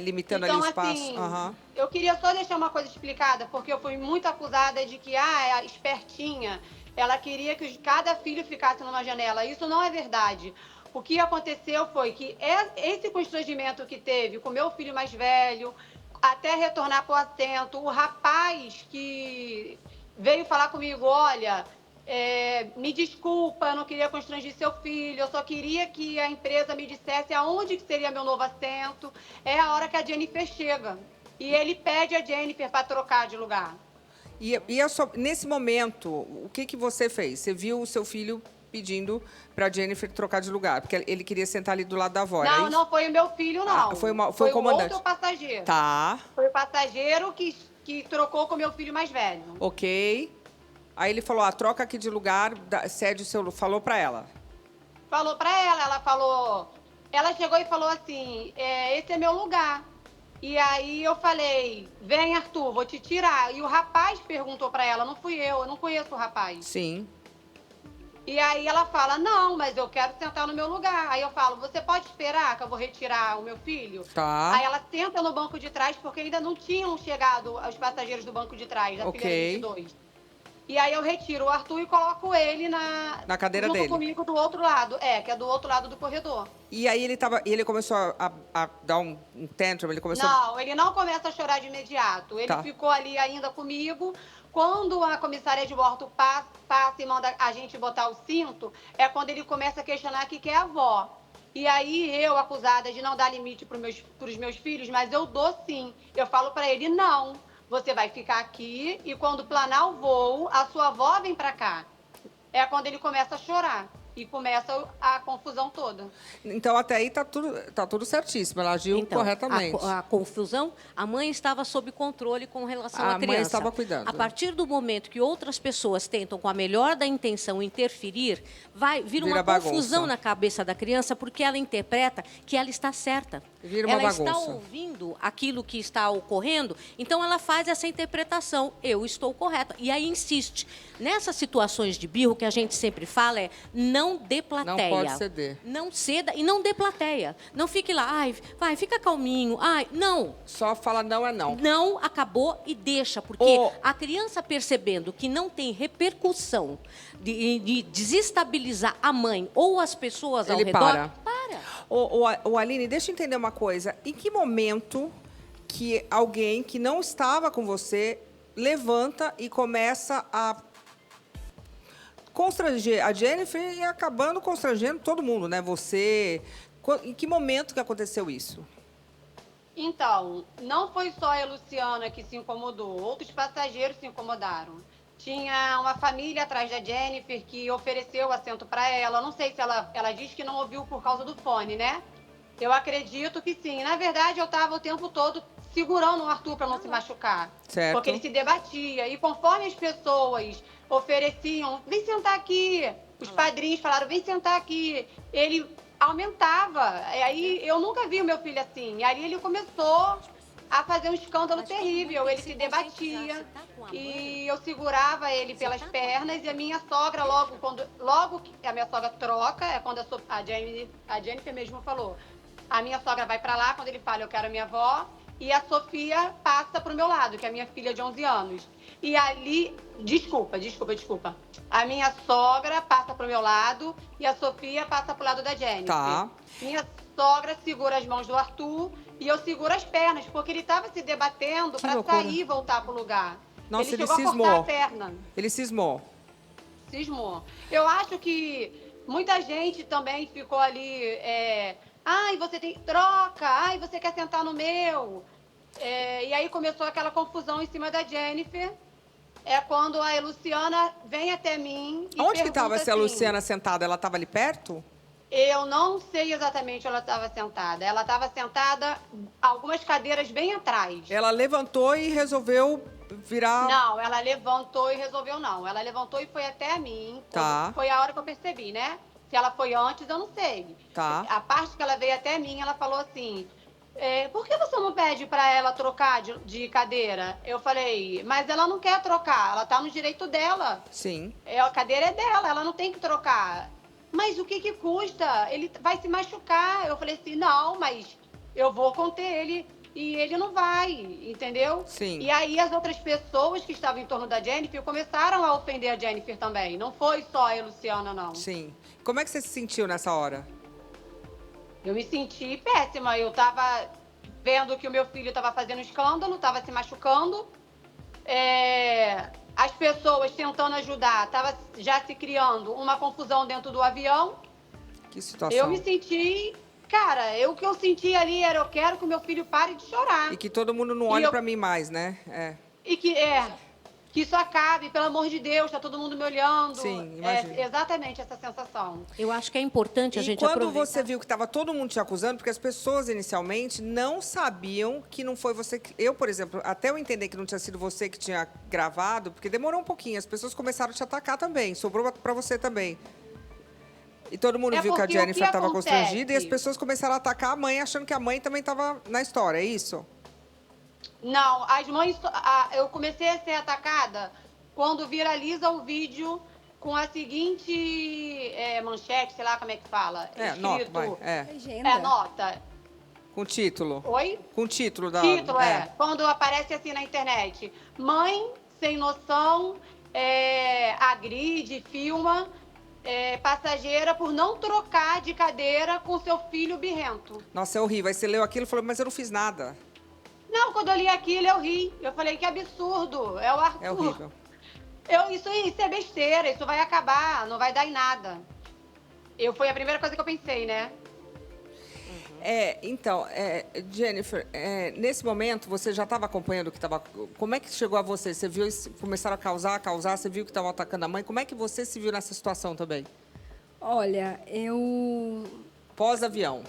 limitando ali o espaço. Assim, eu queria só deixar uma coisa explicada, porque eu fui muito acusada de que a espertinha, ela queria que cada filho ficasse numa janela. Isso não é verdade. O que aconteceu foi que esse constrangimento que teve com meu filho mais velho, até retornar para o assento, o rapaz que veio falar comigo, olha, me desculpa, eu não queria constranger seu filho, eu só queria que a empresa me dissesse aonde que seria meu novo assento. É a hora que a Jennifer chega. E ele pede a Jennifer para trocar de lugar. Nesse momento, o que você fez? Você viu o seu filho pedindo para a Jennifer trocar de lugar, porque ele queria sentar ali do lado da avó. Não, não foi o meu filho, não. Foi o comandante. Outro passageiro. Tá. Foi o passageiro que trocou com o meu filho mais velho. Ok. Aí ele falou, troca aqui de lugar, cede o seu... Falou para ela. Falou para ela falou... Ela chegou e falou assim, esse é meu lugar. E aí eu falei, vem, Arthur, vou te tirar. E o rapaz perguntou para ela, não fui eu não conheço o rapaz. Sim. E aí ela fala, não, mas eu quero sentar no meu lugar. Aí eu falo, você pode esperar que eu vou retirar o meu filho? Tá. Aí ela senta no banco de trás, porque ainda não tinham chegado os passageiros do banco de trás, da fileira 22. E aí eu retiro o Arthur e coloco ele na cadeira junto dele. comigo do outro lado, que é do outro lado do corredor. E aí ele começou a dar um tantrum, ele começou... Não, ele não começa a chorar de imediato. Ele ficou ali ainda comigo. Quando a comissária de bordo passa e manda a gente botar o cinto, é quando ele começa a questionar o que é a avó. E aí eu, acusada de não dar limite para os meus filhos, mas eu dou sim. Eu falo para ele, não, você vai ficar aqui e quando planar o voo, a sua avó vem para cá. É quando ele começa a chorar. E começa a confusão toda. Então, até aí tá tudo certíssimo. Ela agiu corretamente. A confusão, a mãe estava sob controle com relação à criança. A mãe estava cuidando. A partir do momento que outras pessoas tentam, com a melhor da intenção, interferir, vira uma confusão na cabeça da criança, porque ela interpreta que ela está certa. Vira uma bagunça. Ela está ouvindo aquilo que está ocorrendo, então ela faz essa interpretação. Eu estou correta. E aí insiste. Nessas situações de birro, que a gente sempre fala não dê plateia. Não pode ceder. Não ceda e não dê plateia. Não fique lá, vai, fica calminho. Não. Só fala não é não. Não, acabou e deixa. Porque a criança percebendo que não tem repercussão de desestabilizar a mãe ou as pessoas ao redor... Para. Aline, deixa eu entender uma coisa. Em que momento que alguém que não estava com você levanta e começa a constranger a Jennifer e acabando constrangendo todo mundo, né? Você... Em que momento que aconteceu isso? Então, não foi só a Luciana que se incomodou. Outros passageiros se incomodaram. Tinha uma família atrás da Jennifer que ofereceu assento para ela. Não sei se ela diz que não ouviu por causa do fone, né? Eu acredito que sim. Na verdade, eu estava o tempo todo segurando o Arthur para não se machucar. Certo. Porque ele se debatia. E conforme as pessoas ofereciam, vem sentar aqui, os padrinhos falaram, vem sentar aqui, ele aumentava. E aí eu nunca vi o meu filho assim. E aí ele começou a fazer um escândalo terrível. Ele se debatia e eu segurava ele pelas pernas e a minha sogra, logo que a minha sogra troca, é quando a Jennifer mesmo falou, a minha sogra vai para lá, quando ele fala, eu quero a minha avó, e a Sofia passa pro meu lado, que é a minha filha de 11 anos. E ali, desculpa. A minha sogra passa pro meu lado e a Sofia passa pro lado da Jennifer. Tá. Minha sogra segura as mãos do Arthur e eu seguro as pernas, porque ele estava se debatendo para sair e voltar pro lugar. Nossa, ele chegou cismou. a cortar a perna. Ele cismou. Eu acho que muita gente também ficou ali... ai, você tem troca, ai, você quer sentar no meu. E aí começou aquela confusão em cima da Jennifer. É quando a Luciana vem até mim e onde que estava essa assim, Luciana sentada? Ela estava ali perto? Eu não sei exatamente onde ela estava sentada. Ela estava sentada algumas cadeiras bem atrás. Ela levantou e resolveu virar... Não, ela levantou e resolveu não. Ela levantou e foi até mim. Tá. Foi a hora que eu percebi, né? Se ela foi antes, eu não sei. Tá. A parte que ela veio até mim, ela falou assim, por que você não pede para ela trocar de cadeira? Eu falei, mas ela não quer trocar, ela tá no direito dela. Sim. A cadeira é dela, ela não tem que trocar. Mas o que custa? Ele vai se machucar. Eu falei assim, não, mas eu vou conter ele e ele não vai, entendeu? Sim. E aí as outras pessoas que estavam em torno da Jennifer começaram a ofender a Jennifer também. Não foi só a Luciana, não. Sim. Como é que você se sentiu nessa hora? Eu me senti péssima. Eu tava vendo que o meu filho tava fazendo escândalo, tava se machucando. As pessoas tentando ajudar, tava já se criando uma confusão dentro do avião. Que situação. Eu me senti... Cara, o que eu senti ali era eu quero que o meu filho pare de chorar. E que todo mundo não olhe pra mim mais, né? E que isso acabe, pelo amor de Deus, tá todo mundo me olhando. Sim, imagina. Exatamente essa sensação. Eu acho que é importante a gente aproveitar. E quando você viu que estava todo mundo te acusando, porque as pessoas inicialmente não sabiam que não foi você... Eu, por exemplo, até eu entender que não tinha sido você que tinha gravado, porque demorou um pouquinho, as pessoas começaram a te atacar também, sobrou pra você também. E todo mundo viu que a Jennifer estava constrangida e as pessoas começaram a atacar a mãe, achando que a mãe também estava na história, é isso? Não, as mães... eu comecei a ser atacada quando viraliza o vídeo com a seguinte manchete, sei lá como é que fala. Nota, vai. Legenda. Nota. Com título. Oi? Com título da... Título, quando aparece assim na internet. Mãe sem noção, agride, filma... passageira por não trocar de cadeira com seu filho birrento. Nossa, é horrível. Aí você leu aquilo e falou, mas eu não fiz nada. Não, quando eu li aquilo, eu ri. Eu falei, que absurdo. É o Arthur. É horrível. Isso é besteira, isso vai acabar, não vai dar em nada. Foi a primeira coisa que eu pensei, né? Então, Jennifer, nesse momento você já estava acompanhando o que estava... Como é que chegou a você? Você viu, começaram a causar, você viu que estavam atacando a mãe. Como é que você se viu nessa situação também? Olha, Pós-avião.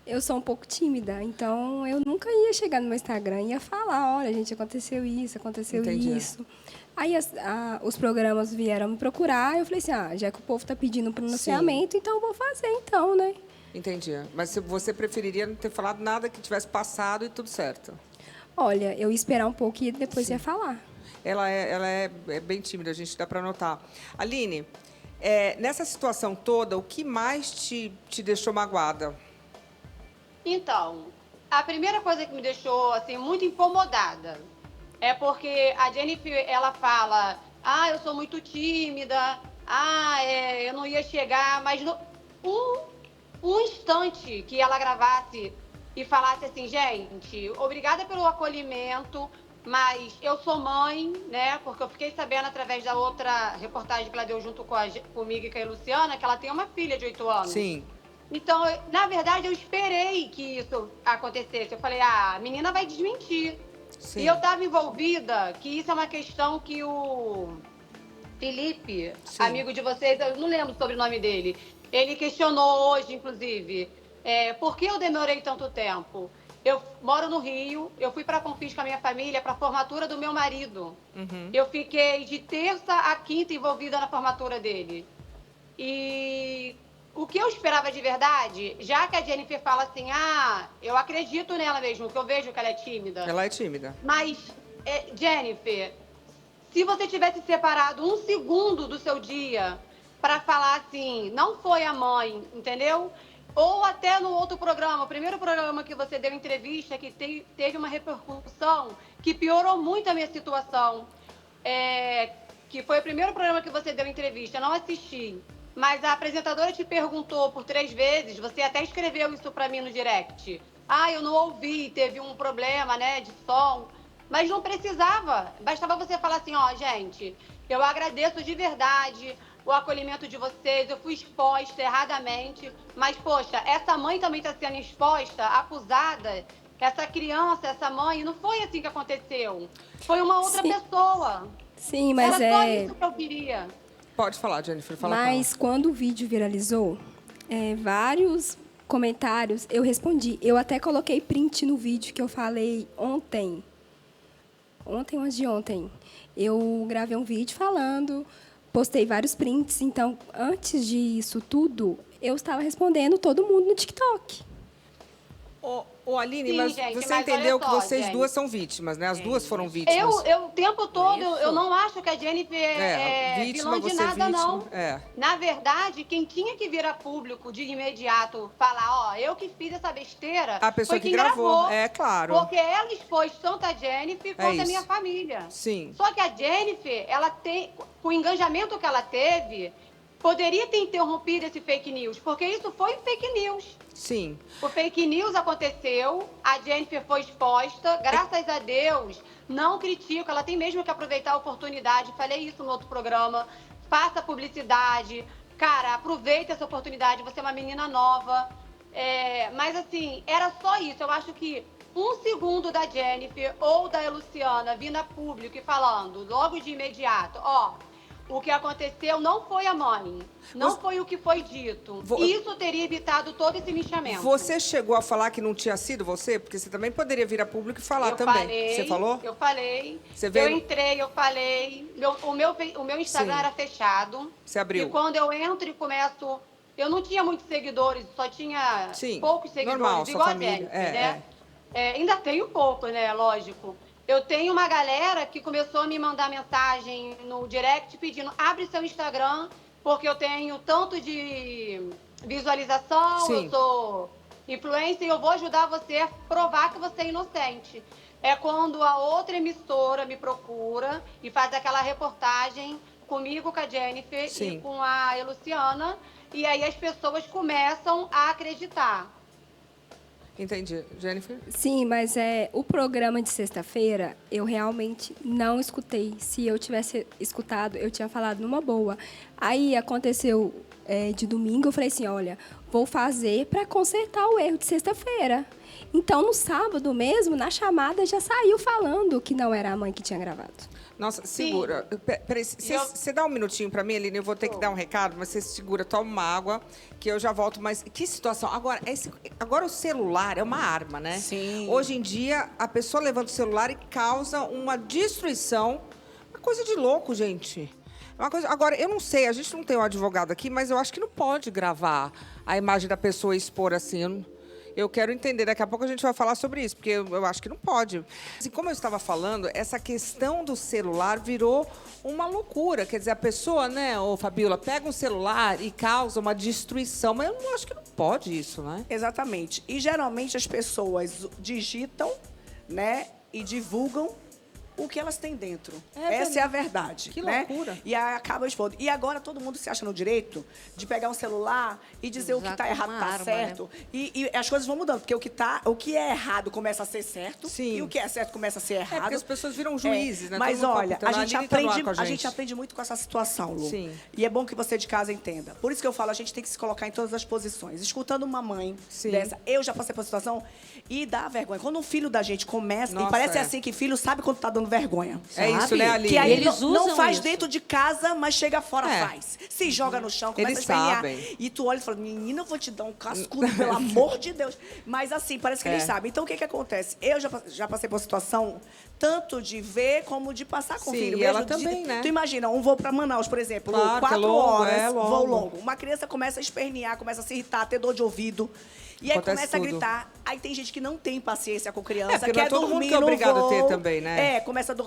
Eu sou um pouco tímida, então eu nunca ia chegar no meu Instagram e ia falar, olha, gente, aconteceu isso, aconteceu Entendi. isso. Aí os programas vieram me procurar, eu falei assim, já que o povo está pedindo pronunciamento, então eu vou fazer, então, né? Entendi. Mas você preferiria não ter falado nada que tivesse passado e tudo certo? Olha, eu ia esperar um pouco e depois ia falar. Ela é bem tímida, a gente dá para notar. Aline, nessa situação toda, o que mais te deixou magoada? Então, a primeira coisa que me deixou assim muito incomodada é porque a Jennifer, ela fala, eu sou muito tímida, eu não ia chegar, mas um instante que ela gravasse e falasse assim, gente, obrigada pelo acolhimento, mas eu sou mãe, né? Porque eu fiquei sabendo através da outra reportagem que ela deu junto comigo e com a Luciana, que ela tem uma filha de 8 anos. Sim. Então, na verdade, eu esperei que isso acontecesse. Eu falei, a menina vai desmentir. Sim. E eu estava envolvida, que isso é uma questão que o Felipe, sim, amigo de vocês, eu não lembro sobre o sobrenome dele, ele questionou hoje, inclusive, por que eu demorei tanto tempo? Eu moro no Rio, eu fui para Confins com a minha família para a formatura do meu marido. Eu fiquei de terça a quinta envolvida na formatura dele. E o que eu esperava de verdade, já que a Jennifer fala assim, eu acredito nela mesmo, que eu vejo que ela é tímida. Ela é tímida. Mas, Jennifer, se você tivesse separado 1 segundo do seu dia para falar assim, não foi a mãe, entendeu? Ou até no outro programa, o primeiro programa que você deu entrevista, que teve uma repercussão que piorou muito a minha situação, que foi o primeiro programa que você deu entrevista, eu não assisti, mas a apresentadora te perguntou por 3 vezes, você até escreveu isso para mim no direct. Eu não ouvi, teve um problema, né, de som, mas não precisava, bastava você falar assim, gente, eu agradeço de verdade o acolhimento de vocês, eu fui exposta erradamente, mas, poxa, essa mãe também está sendo exposta, acusada, essa criança, essa mãe, não foi assim que aconteceu. Foi uma outra pessoa. Sim, mas Era só isso que eu queria. Pode falar, Jennifer, fala. Mas quando o vídeo viralizou, vários comentários eu respondi. Eu até coloquei print no vídeo que eu falei ontem ou antes de ontem. Eu gravei um vídeo falando... Postei vários prints, então, antes disso tudo, eu estava respondendo todo mundo no TikTok. Ô Aline, Sim, mas gente, você mas entendeu olha que só, vocês gente. duas são vítimas, né? As duas foram vítimas. Eu o tempo todo, eu não acho que a Jennifer é vítima, vilã de você nada, vítima, não. é. Na verdade, quem tinha que vir a público de imediato falar, eu que fiz essa besteira, A pessoa foi que quem gravou, gravou. claro. Porque ela expôs tanto a Jennifer quanto a isso. minha família. Sim. Só que a Jennifer, ela tem, com o engajamento que ela teve, poderia ter interrompido esse fake news, porque isso foi fake news. Sim. O fake news aconteceu, a Jennifer foi exposta, graças a Deus, não critico, ela tem mesmo que aproveitar a oportunidade, falei isso no outro programa, faça publicidade, cara, aproveita essa oportunidade, você é uma menina nova, mas assim, era só isso, eu acho que 1 segundo da Jennifer ou da Luciana vindo a público e falando, logo de imediato, o que aconteceu não foi a mãe, não foi o que foi dito. Isso teria evitado todo esse linchamento. Você chegou a falar que não tinha sido você? Porque você também poderia vir a público e falar também. Falei, você falou? Eu falei. Você veio... Eu entrei, eu falei. O meu Instagram era fechado. Você abriu. E quando eu entro e começo... Eu não tinha muitos seguidores, só tinha poucos seguidores. Normal, igual sua a família. Jennifer, né? Ainda tenho pouco, né? Lógico. Eu tenho uma galera que começou a me mandar mensagem no direct pedindo, abre seu Instagram, porque eu tenho tanto de visualização, eu sou influencer e eu vou ajudar você a provar que você é inocente. É quando a outra emissora me procura e faz aquela reportagem comigo, com a Jennifer e com a Luciana, e aí as pessoas começam a acreditar. Entendi. Jennifer? Sim, mas o programa de sexta-feira, eu realmente não escutei. Se eu tivesse escutado, eu tinha falado numa boa. Aí aconteceu de domingo, eu falei assim, olha, vou fazer para consertar o erro de sexta-feira. Então, no sábado mesmo, na chamada, já saiu falando que não era a mãe que tinha gravado. Nossa, segura. Peraí, você dá um minutinho para mim, Aline? Eu vou ter que dar um recado, mas você segura, toma uma água, que eu já volto. Mas que situação. Agora o celular é uma arma, né? Sim. Hoje em dia, a pessoa levanta o celular e causa uma destruição. Uma coisa de louco, gente. Agora, eu não sei, a gente não tem um advogado aqui, mas eu acho que não pode gravar a imagem da pessoa e expor assim. Eu quero entender, daqui a pouco a gente vai falar sobre isso, porque eu acho que não pode. Assim, como eu estava falando, essa questão do celular virou uma loucura. Quer dizer, a pessoa, né, Fabiola, pega um celular e causa uma destruição, mas eu acho que não pode isso, né? Exatamente. E geralmente as pessoas digitam, né, e divulgam o que elas têm dentro. Essa é a verdade. Que né? loucura. E aí acaba expondo. E agora todo mundo se acha no direito de pegar um celular e dizer o que está errado está certo. Né? E as coisas vão mudando, porque o que é errado começa a ser certo. Sim. E o que é certo começa a ser errado. Porque as pessoas viram juízes, né? Mas olha, a gente aprende muito com essa situação, Lu. Sim. E é bom que você de casa entenda. Por isso que eu falo, a gente tem que se colocar em todas as posições. Escutando uma mãe dessa, eu já passei por uma situação e dá vergonha. Quando um filho da gente começa, e parece assim que filho sabe quando tá dando vergonha. É isso, né, Aline? Que aí Eles não usam faz isso. dentro de casa, mas chega fora, faz. Se joga no chão, começa Eles a espernear. sabem. E tu olha e fala, menina, eu vou te dar um cascudo, pelo amor de Deus. Mas assim, parece que eles sabem. Então, o que acontece? Eu já passei por uma situação tanto de ver como de passar com o Sim, filho. e ela também, né? Tu imagina, um voo para Manaus, por exemplo, Claro, que é 4 longo, horas, longo. voo longo. Uma criança começa a espernear, começa a se irritar, ter dor de ouvido. E aí Acontece começa a tudo. gritar. Aí tem gente que não tem paciência com criança, porque não é quer todo mundo dormir que é no obrigado a voo. ter também, né?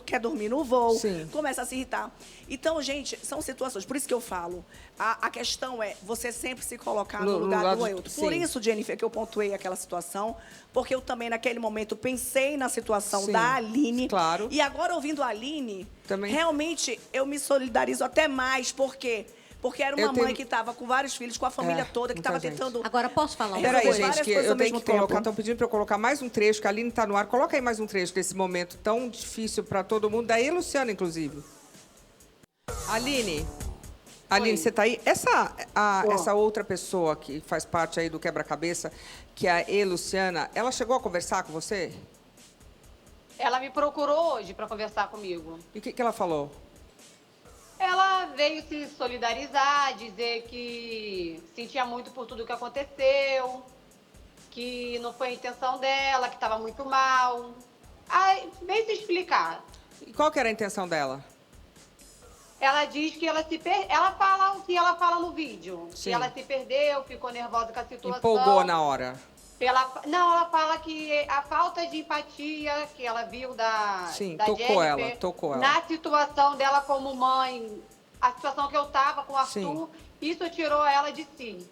Quer dormir no voo, Sim. começa a se irritar. Então, gente, são situações. Por isso que eu falo, a questão é você sempre se colocar no lugar do outro. Por sim. isso, Jennifer, que eu pontuei aquela situação, porque eu também, naquele momento, pensei na situação Sim, da Aline. claro. E agora, ouvindo a Aline, Também. realmente eu me solidarizo até mais, porque era uma mãe que estava com vários filhos, com a família toda, que muita estava gente. tentando... Agora, posso falar uma Peraí, Peraí, coisa? gente, várias que coisas eu ao tenho que mesmo tempo. colocar. Estão pedindo para eu colocar mais um trecho, que a Aline está no ar. Coloca aí mais um trecho desse momento tão difícil para todo mundo. Daí, Luciana, inclusive. Aline, você está aí? Essa outra pessoa que faz parte aí do quebra-cabeça, que é a Luciana, ela chegou a conversar com você? Ela me procurou hoje para conversar comigo. E o que ela falou? Ela veio se solidarizar, dizer que sentia muito por tudo que aconteceu, que não foi a intenção dela, que estava muito mal. Aí veio se explicar. E qual que era a intenção dela? Ela diz que ela fala o que ela fala no vídeo. Sim. Que ela se perdeu, ficou nervosa com a situação. Empolgou na hora. Não, ela fala que a falta de empatia que ela viu da tocou Jennifer, ela. na situação dela como mãe, a situação que eu tava com o Arthur, isso tirou ela de si.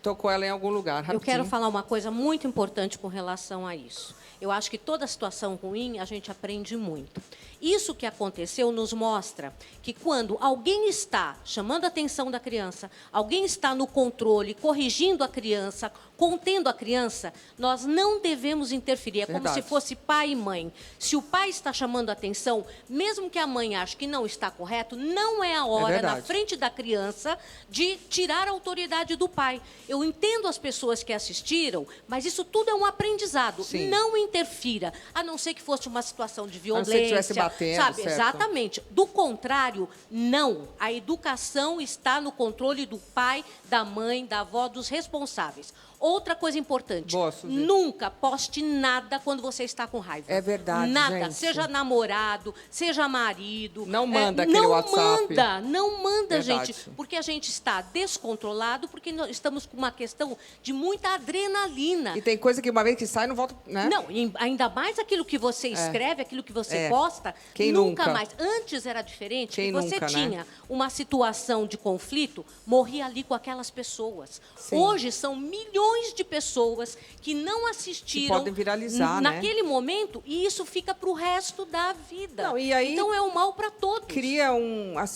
Tocou ela em algum lugar, rapidinho. Eu quero falar uma coisa muito importante com relação a isso. Eu acho que toda situação ruim a gente aprende muito. Isso que aconteceu nos mostra que quando alguém está chamando a atenção da criança, alguém está no controle, corrigindo a criança, contendo a criança, nós não devemos interferir. É como se fosse pai e mãe. Se o pai está chamando a atenção, mesmo que a mãe ache que não está correto, não é a hora, na frente da criança, de tirar a autoridade do pai. Eu entendo as pessoas que assistiram, mas isso tudo é um aprendizado. Sim. Não interfira, a não ser que fosse uma situação de A não violência. ser que estivesse batendo, sabe? certo. Exatamente. Do contrário, não. A educação está no controle do pai, da mãe, da avó, dos responsáveis. Outra coisa importante, Boa, Suzy. nunca poste nada quando você está com raiva. É verdade, nada, gente. Seja namorado, seja marido. Não manda aquele WhatsApp. Não manda, Verdade. gente, porque a gente está descontrolado, porque nós estamos com uma questão de muita adrenalina. E tem coisa que uma vez que sai, não volta, né? Não, e ainda mais aquilo que você escreve, aquilo que você posta, Quem nunca nunca? mais. Antes era diferente, Quem que você nunca, né? tinha uma situação de conflito, morria ali com aquelas pessoas. Sim. Hoje são milhões de pessoas que não assistiram Que podem viralizar, né? naquele momento, e isso fica para o resto da vida. Não, e aí então é um mal para todos. Cria uma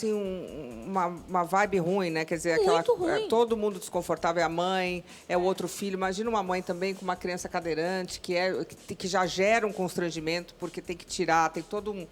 vibe ruim, né? Quer dizer, Muito ruim. todo mundo desconfortável, é a mãe, é o outro filho. Imagina uma mãe também com uma criança cadeirante, que já gera um constrangimento, porque tem que tirar, tem todo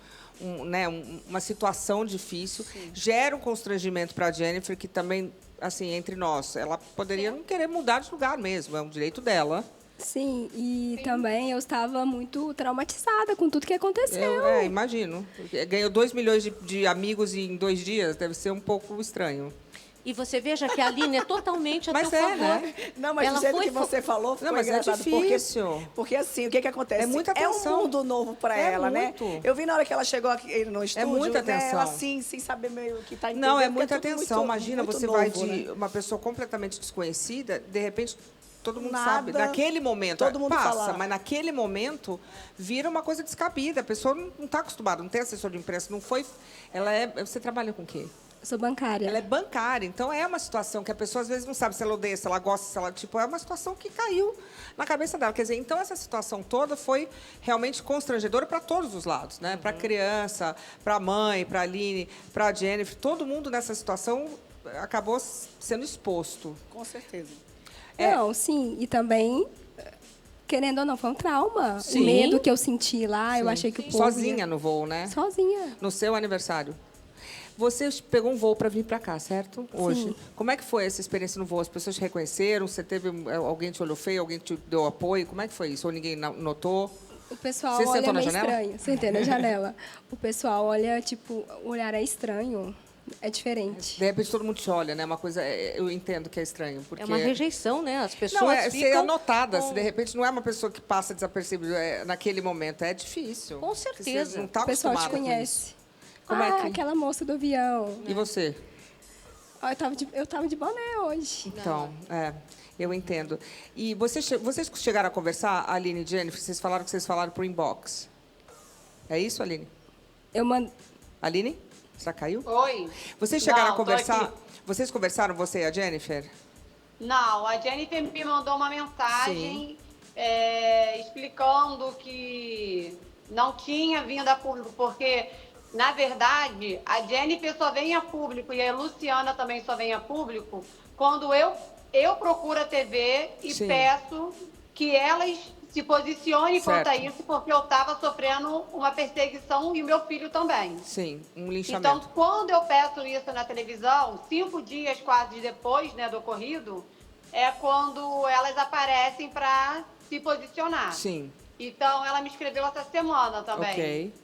uma situação difícil. Sim. Gera um constrangimento para a Jennifer, que também, assim, entre nós, ela poderia não querer mudar de lugar mesmo, é um direito dela. Sim, e também eu estava muito traumatizada com tudo que aconteceu. Imagino. Ganhou 2 milhões de amigos em 2 dias, deve ser um pouco estranho. E você veja que a Aline é totalmente a Mas teu favor. né? Não, mas do jeito que você falou, ficou mas engraçado. é difícil. Porque assim, o que acontece? É muita atenção. É um mundo novo para ela, muito. né? Eu vi na hora que ela chegou aqui no estúdio, muita né, atenção. ela assim, sem saber meio o que está entendendo. Não, é porque muita tudo atenção. muito- Imagina, muito você novo, vai de né? uma pessoa completamente desconhecida, de repente todo mundo Nada. sabe. Naquele momento, Todo mundo passa, fala. mas naquele momento vira uma coisa descabida. A pessoa não está acostumada, não tem assessor de imprensa, não foi. Você trabalha com o quê? Eu sou bancária. Ela é bancária, então é uma situação que a pessoa às vezes não sabe se ela odeia, se ela gosta, se ela. É uma situação que caiu na cabeça dela. Quer dizer, então essa situação toda foi realmente constrangedora para todos os lados, né? Para a criança, para a mãe, para a Aline, para a Jennifer, todo mundo nessa situação acabou sendo exposto. Com certeza. Não, sim, e também, querendo ou não, foi um trauma. Sim. O medo que eu senti lá, eu achei que o povo... Sozinha no voo, né? Sozinha. No seu aniversário. Você pegou um voo para vir para cá, certo? Hoje. Sim. Como é que foi essa experiência no voo? As pessoas te reconheceram? Você teve alguém te olhou feio? Alguém te deu apoio? Como é que foi isso? Ou ninguém notou? O pessoal Você olha sentou na meio janela? estranho. Sentei na janela. O pessoal olha, tipo, o olhar é estranho. É diferente. De repente todo mundo te olha, né? Uma coisa, eu entendo que é estranho. Porque... É uma rejeição, né? As pessoas Não, ser ficam... anotada. Se de repente não é uma pessoa que passa desapercebida naquele momento. É difícil. Com certeza. Você não tá O pessoal te acostumada com conhece. isso. Como é que... aquela moça do avião. E você? Eu tava de boné hoje. Então, eu entendo. E vocês chegaram a conversar, Aline e Jennifer? Vocês falaram que vocês falaram por inbox. É isso, Aline? Aline? Você caiu? Oi. Vocês chegaram Não, a conversar? tô aqui. Vocês conversaram, você e a Jennifer? Não, a Jennifer me mandou uma mensagem explicando que não tinha vindo a público, porque, na verdade, a Jennifer só vem a público e a Luciana também só vem a público quando eu procuro a TV e Sim. peço que elas se posicionem quanto a Certo. isso, porque eu estava sofrendo uma perseguição e o meu filho também. Sim, um linchamento. Então, quando eu peço isso na televisão, 5 dias quase depois, né, do ocorrido, é quando elas aparecem para se posicionar. Sim. Então, ela me escreveu essa semana também. Ok.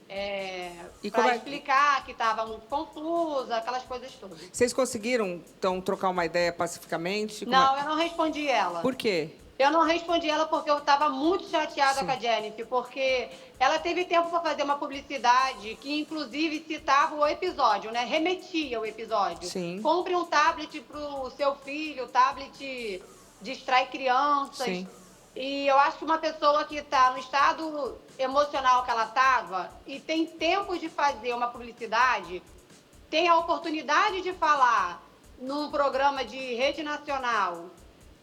E como Para é- explicar que estava muito confusa, aquelas coisas todas. Vocês conseguiram, então, trocar uma ideia pacificamente? Não, eu não respondi ela. Por quê? Eu não respondi ela porque eu estava muito chateada Sim. com a Jennifer, porque ela teve tempo para fazer uma publicidade que, inclusive, citava o episódio, né? Remetia o episódio. Sim. Compre um tablet para o seu filho, o tablet distrai crianças. Sim. E eu acho que uma pessoa que está no estado emocional que ela estava e tem tempo de fazer uma publicidade, tem a oportunidade de falar num programa de rede nacional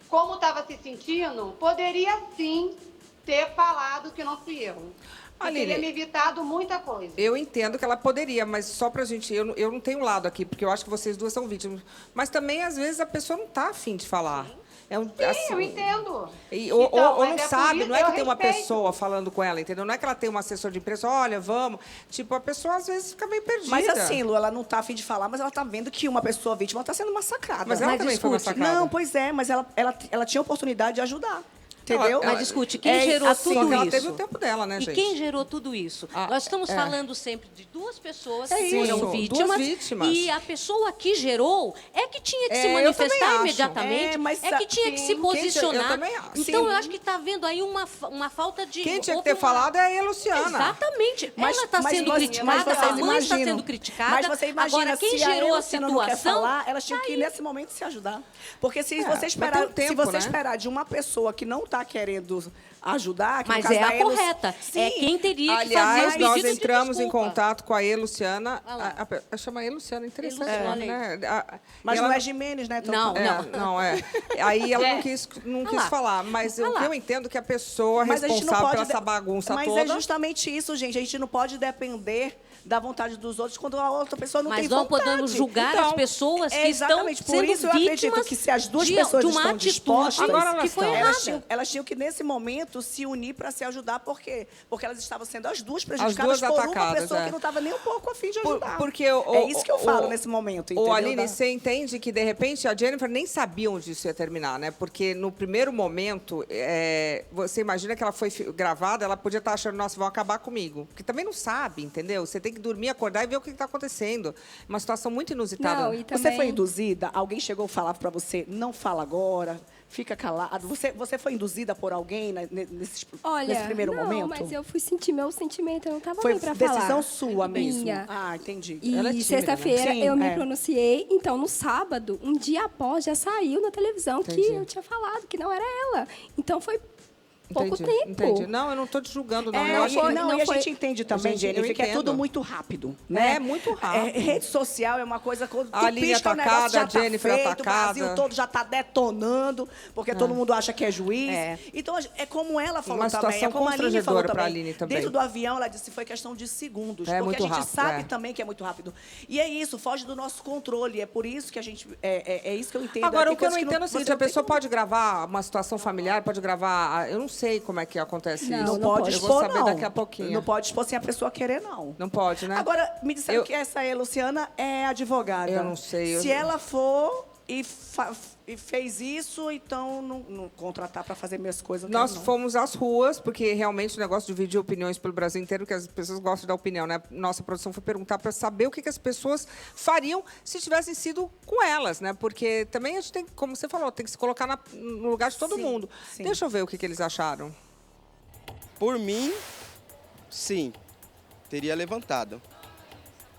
como estava se sentindo, poderia sim ter falado que não fui eu. E Aline, teria me evitado muita coisa. Eu entendo que ela poderia, mas só pra gente... Eu não tenho lado aqui, porque eu acho que vocês duas são vítimas. Mas também, às vezes, a pessoa não tá afim de falar. Sim, eu entendo. Ou mas não por sabe, isso não é que eu tem uma respeito. pessoa falando com ela, entendeu? Não é que ela tem um assessor de imprensa, olha, vamos. Tipo, a pessoa às vezes fica meio perdida. Mas assim, Lu, ela não tá a fim de falar, mas ela tá vendo que uma pessoa vítima está sendo massacrada. Mas ela também foi discute. massacrada. Não, pois é, mas ela tinha oportunidade de ajudar. Entendeu? Mas discute, quem gerou assim, tudo Só que ela isso? teve o tempo dela, né, E gente? quem gerou tudo isso? Nós estamos falando sempre de duas pessoas que isso, foram duas vítimas, vítimas. e a pessoa que gerou é que tinha que se Eu também manifestar acho. imediatamente, Mas é que tinha que se eu posicionar. também acho. Então, Sim. eu acho que está havendo aí uma falta de... Quem tinha que houve ter uma- falado é a Luciana. Exatamente. Mas- Ela está mas sendo vocês criticada, a mãe está imaginam. sendo criticada. Mas você imagina, Agora, quem se a gerou a Luciana não quer situação... falar, elas tinham que ir nesse momento se ajudar. Porque se você mas esperar, tem um tempo, se você né? esperar de uma pessoa que não está querendo ajudar, que no Mas caso é da a Elo- correta. Sim. É quem teria que fazer Aliás, os nós pedidos de entramos em desculpa. contato com a Luciana. Olha lá. Chama a Luciana, interessante. Luciana. Né? Mas E não ela é Jimenez, né? Não, não é. Aí ela não quis lá. falar. Mas o Olha que lá. eu entendo que a pessoa Mas a gente não responsável pode por essa de- bagunça Mas toda... é justamente isso, gente. A gente não pode depender da vontade dos outros quando a outra pessoa não Mas tem não vontade. podemos julgar Então, as pessoas que estão exatamente. Por sendo isso eu acredito vítimas que se as duas de pessoas uma estão atitude dispostas, Agora elas que foi estão. errada. elas tinham que, nesse momento, se unir para se ajudar. Por quê? Porque elas estavam sendo as duas duas prejudicadas por uma atacadas, pessoa é. que não estava nem um pouco a fim de Por- ajudar. porque é isso que eu falo nesse momento, entendeu? Ô, Aline, Da- você entende que, de repente, a Jennifer nem sabia onde isso ia terminar, né? Porque, no primeiro momento, você imagina que ela foi gravada, ela podia estar achando, nossa, vão acabar comigo. Porque também não sabe, entendeu? Você tem que dormir, acordar e ver o que está acontecendo. Uma situação muito inusitada. Não, e Você também... foi induzida? Alguém chegou e falava para você, não fala agora, fica calado. Você foi induzida por alguém nesse Olha, primeiro não, momento? mas eu fui sentir meu sentimento, eu não tava Foi nem pra falar. decisão sua mesmo? Minha. Ah, entendi. E Ela é tímida, sexta-feira né? Sim, eu me é. pronunciei, então no sábado, um dia após, já saiu na televisão Entendi. que eu tinha falado que não era ela. Então foi pouco tempo. Entendi. Não, eu não estou te julgando, não. É, eu acho que... e a foi- gente entende também, Gente, eu Jennifer, que é entendo. tudo muito rápido, né? É, muito rápido. Rede social é uma coisa... Quando tu A Aline pisca, o atacada, negócio já a Jennifer tá feito, atacada. O Brasil todo já está detonando, porque todo mundo acha que é juiz. É. Então, é como ela falou Uma também, situação é como a Aline falou constrangedora pra também. Aline também. Dentro do avião, ela disse que foi questão de segundos, É, porque muito a gente rápido, sabe é. também que é muito rápido. E é isso, foge do nosso controle. É por isso que a gente... É isso que eu entendo. Agora, Tem o que eu não coisas entendo é o você seguinte, não a tem pessoa como- pode gravar uma situação familiar, pode gravar... Eu não sei como é que acontece Não, isso. Não pode Eu expor, vou saber não. daqui a pouquinho. Não pode expor sem a pessoa querer, não. Não pode, né? Agora, me disseram Eu- que essa aí, Luciana, é advogada. Eu não sei, Se ela for, e fez isso, então não contratar para fazer minhas coisas. Nós fomos às ruas, porque realmente o negócio de dividir opiniões pelo Brasil inteiro, que as pessoas gostam de dar opinião, né? Nossa produção foi perguntar para saber o que as pessoas fariam se tivessem sido com elas, né? Porque também a gente tem, como você falou, tem que se colocar no lugar de todo mundo. Sim. Deixa eu ver o que eles acharam. Por mim, sim, teria levantado.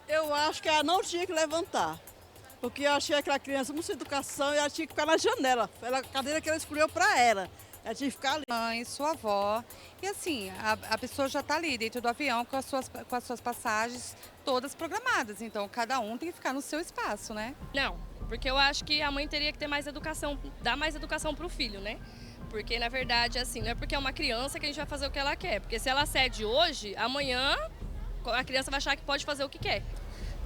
Eu acho que ela não tinha que levantar. Porque eu achei aquela criança muito sem educação e ela tinha que ficar na janela. Era a cadeira que ela escolheu para ela. Ela tinha que ficar ali. Mãe, sua avó. E assim, a pessoa já está ali dentro do avião com as suas passagens todas programadas. Então, cada um tem que ficar no seu espaço, né? Não, porque eu acho que a mãe teria que ter mais educação, dar mais educação para o filho, né? Porque, na verdade, assim, não é porque é uma criança que a gente vai fazer o que ela quer. Porque se ela cede hoje, amanhã a criança vai achar que pode fazer o que quer.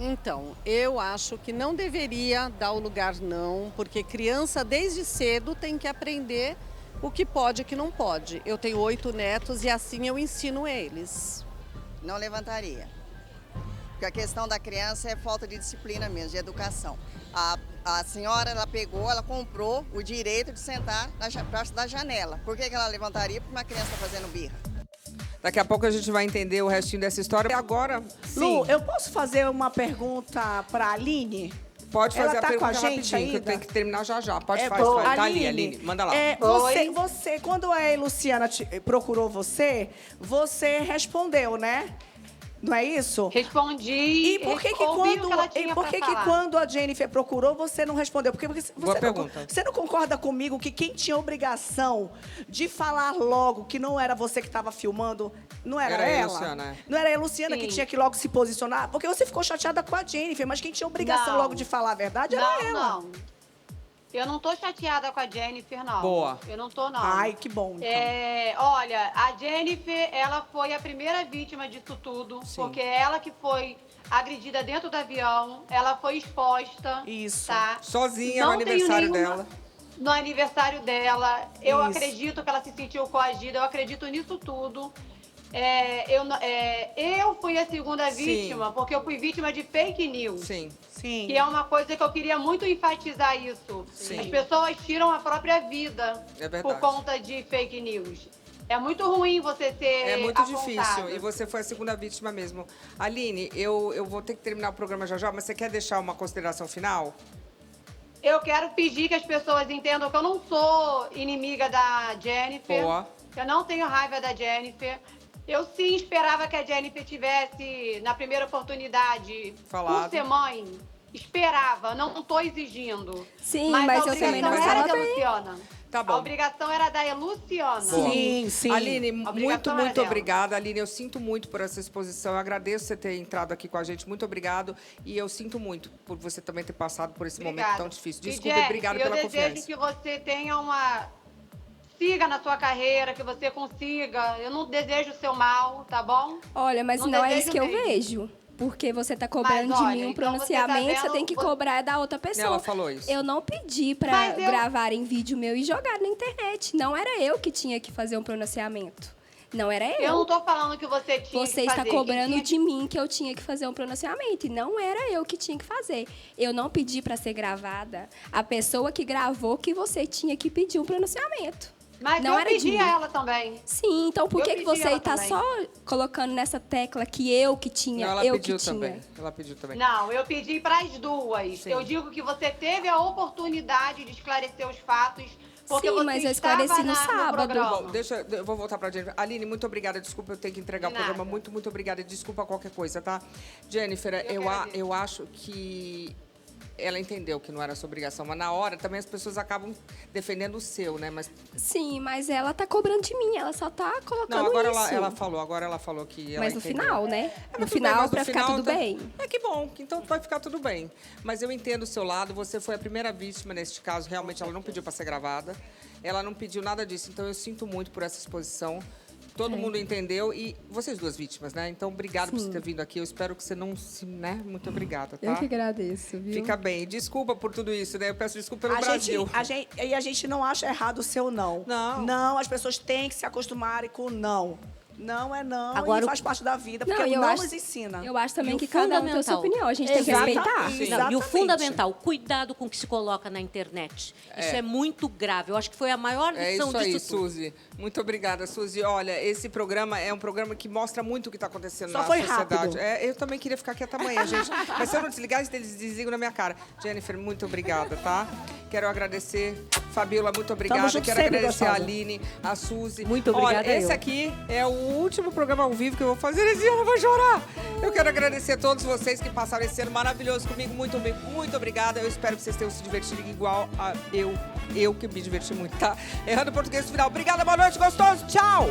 Então, eu acho que não deveria dar o lugar não, porque criança desde cedo tem que aprender o que pode e o que não pode. Eu tenho 8 netos e assim eu ensino eles. Não levantaria. Porque a questão da criança é falta de disciplina mesmo, de educação. A senhora, ela comprou o direito de sentar perto da janela. Por que ela levantaria? Porque uma criança está fazendo birra. Daqui a pouco a gente vai entender o restinho dessa história. E agora, sim. Lu, eu posso fazer uma pergunta para a Aline? Pode fazer ela a tá pergunta com a gente rapidinho, que eu tenho que terminar já. Pode fazer. Tá ali, Aline, manda lá. Você, quando a Luciana procurou você respondeu, né? Não é isso? Respondi. E por que quando a Jennifer procurou, você não respondeu? Porque você não concorda comigo que quem tinha obrigação de falar logo que não era você que estava filmando, não era ela? Luciana. Não era a Luciana que tinha que logo se posicionar? Porque você ficou chateada com a Jennifer, mas quem tinha obrigação logo de falar a verdade era ela. Não. Eu não tô chateada com a Jennifer, não. Boa. Eu não tô, não. Ai, que bom, então. Olha, a Jennifer, ela foi a primeira vítima disso tudo. Sim. Porque ela que foi agredida dentro do avião, ela foi exposta. Isso. Tá? Sozinha no aniversário dela. No aniversário dela. Eu acredito que ela se sentiu coagida, eu acredito nisso tudo. Eu fui a segunda vítima, porque eu fui vítima de fake news. Sim. Que é uma coisa que eu queria muito enfatizar isso. Sim. As pessoas tiram a própria vida por conta de fake news. É muito ruim você ser muito apontado. difícil. E você foi a segunda vítima mesmo. Aline, eu vou ter que terminar o programa já, mas você quer deixar uma consideração final? Eu quero pedir que as pessoas entendam que eu não sou inimiga da Jennifer. Boa. Que eu não tenho raiva da Jennifer. Eu sim esperava que a Jennifer tivesse, na primeira oportunidade, por ser mãe. Esperava, não estou exigindo. Sim, mas eu também não estava bem. Luciana. Tá bom. A obrigação era da Luciana. Sim. Aline, muito obrigada. Aline, eu sinto muito por essa exposição. Eu agradeço você ter entrado aqui com a gente. Muito obrigado. E eu sinto muito por você também ter passado por esse momento tão difícil. Desculpa, obrigada pela confiança. Eu desejo que você tenha siga na sua carreira, que você consiga. Eu não desejo o seu mal, tá bom? Olha, mas não é isso que eu vejo. Porque você tá cobrando de mim um pronunciamento, você tem que cobrar da outra pessoa. Ela falou isso. Eu não pedi pra gravarem vídeo meu e jogar na internet. Não era eu que tinha que fazer um pronunciamento. Não era eu. Eu não tô falando que você tinha que fazer. Você está cobrando de mim que eu tinha que fazer um pronunciamento. E não era eu que tinha que fazer. Eu não pedi pra ser gravada. A pessoa que gravou que você tinha que pedir um pronunciamento. Mas não eu pedi a ela também. Sim, então por que você está só colocando nessa tecla que eu que tinha, não, eu que tinha? Ela pediu também. Não, eu pedi para as duas. Sim. Eu digo que você teve a oportunidade de esclarecer os fatos. Porque sim, mas eu esclareci no sábado. Bom, eu vou voltar para a Jennifer. Aline, muito obrigada. Desculpa, eu tenho que entregar o programa. Muito obrigada. Desculpa qualquer coisa, tá? Jennifer, eu acho que ela entendeu que não era sua obrigação, mas na hora também as pessoas acabam defendendo o seu, né? Mas... Sim, mas ela tá cobrando de mim, ela só tá colocando agora isso. Ela falou que ela mas no entendeu. Final, né? No final, pra ficar tudo bem. Que bom, então vai ficar tudo bem. Mas eu entendo o seu lado, você foi a primeira vítima neste caso, realmente ela não pediu para ser gravada, ela não pediu nada disso, então eu sinto muito por essa exposição. Todo mundo entendeu. E vocês duas vítimas, né? Então, obrigado por você ter vindo aqui. Eu espero que você não se... né? Muito obrigada, tá? Eu que agradeço, viu? Fica bem. Desculpa por tudo isso, né? Eu peço desculpa pelo Brasil. A gente não acha errado o seu não. Não. Não, as pessoas têm que se acostumarem com o não. Não é não, Agora, e faz parte da vida, porque eu não acho, nos ensina. Eu acho também E o que cada um tem a sua fundamental. opinião. A gente tem que respeitar. Não, e o fundamental, cuidado com o que se coloca na internet. Isso é muito grave. Eu acho que foi a maior lição disso isso aí, Suzy. Muito obrigada, Suzy. Olha, esse programa é um programa que mostra muito o que está acontecendo na sociedade. Eu também queria ficar quieta amanhã, gente. Mas se eu não desligar, eles desligam na minha cara. Jennifer, muito obrigada, tá? Quero agradecer. Fabiola, muito obrigada. Quero agradecer a Aline, a Suzy. Muito obrigada. Olha, esse aqui é o último programa ao vivo que eu vou fazer esse ano. Eu vou chorar. Eu quero agradecer a todos vocês que passaram esse ano maravilhoso comigo. Muito obrigada. Eu espero que vocês tenham se divertido igual a eu que me diverti muito, tá? Errando português no final. Obrigada, boa noite, gostoso. Tchau!